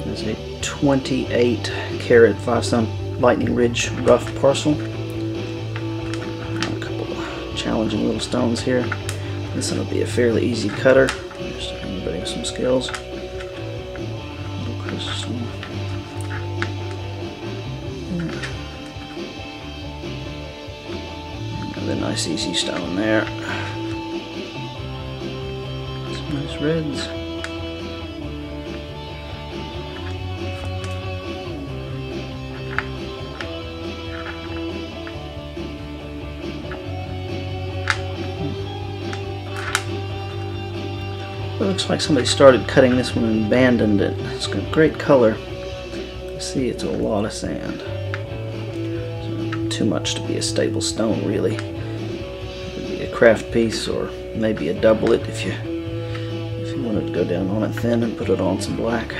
This one is a 28 carat 5-stone lightning ridge rough parcel. A couple of challenging little stones here. This one will be a fairly easy cutter. Just anybody with some skills. Little crystal. Another nice easy stone there. Some nice reds. It looks like somebody started cutting this one and abandoned it. It's got great color. You see, it's a lot of sand. So, too much to be a stable stone, really. It would be a craft piece, or maybe a doublet if you wanted to go down on it thin and put it on some black.